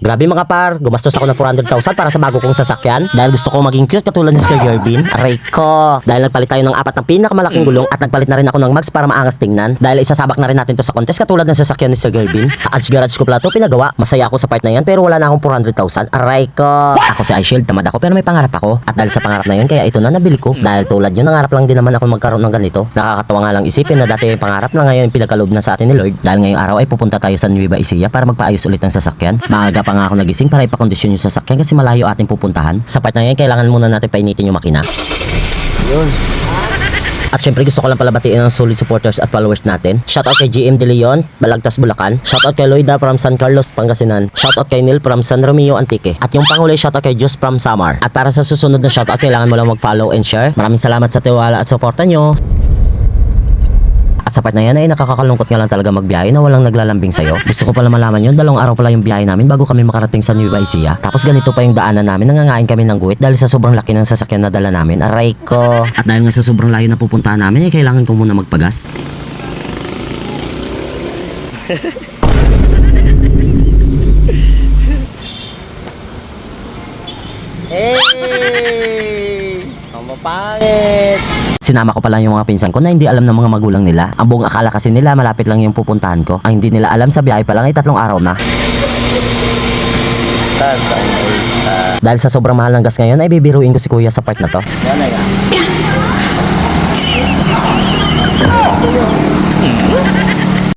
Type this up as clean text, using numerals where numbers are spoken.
Grabe mga par, gumastos ako ng 400,000 para sa bago kong sasakyan dahil gusto kong maging cute katulad ni Sir Gervin. Aray ko! Dahil nagpalit tayo ng 4 ng pinakamalaking gulong at nagpalit na rin ako ng mags para maangas tingnan. Dahil isasabak na rin natin to sa contest katulad ng sasakyan ni Sir Gervin. Sa Edge Garage ko pala to pinagawa. Masaya ako sa part na yan pero wala na akong 400,000. Aray ko! Ako si iShield, tamad ako pero may pangarap ako. At dahil sa pangarap na yun kaya ito na nabili ko. Dahil tulad yun, nangarap lang din naman ako magkaroon ng ganito. Nakakatawa nga lang isipin na dati yung pangarap na ngayon pinagkaloob na sa atin ni Lord. Dahil ngayong araw ay pupunta tayo sa Nueva Ecija para magpaayos ulit ng sasakyan. Maaga pa nga ako nagising para ipakondisyon yung sasakyan kasi malayo ating pupuntahan. Sa part na yan, kailangan muna natin painitin yung makina. Yun. At syempre gusto ko lang pala batiin ang solid supporters at followers natin. Shoutout kay GM De Leon, Balagtas, Bulacan. Shoutout kay Loida from San Carlos, Pangasinan. Shoutout kay Neil from San Romeo, Antique. At yung panguli, shoutout kay Jus from Samar. At para sa susunod na shoutout, kailangan mo lang mag-follow and share. Maraming salamat sa tiwala at suporta nyo. At sa part na yan ay nakakakalungkot nga lang talaga magbiyahe na walang naglalambing sa'yo. Gusto ko pala malaman yun, 2 araw pala yung biyahe namin bago kami makarating sa Nueva Ecija. Tapos ganito pa yung daanan namin, nangangain kami ng guhit dahil sa sobrang laki ng sasakyan na dala namin. Aray ko! At dahil nga sa sobrang layo na pupuntahan namin, ay kailangan ko muna magpagas. Hey! Ang mapangit! Sinama ko pala yung mga pinsan ko na hindi alam ng mga magulang nila. Ang buong akala kasi nila malapit lang yung pupuntahan ko. Ang hindi nila alam sa biyahe pa lang ay 3 araw na. Tas ang isa. Dahil sa sobrang mahal ng gas ngayon ay bibiruin ko si kuya sa part na to. Yan na yan.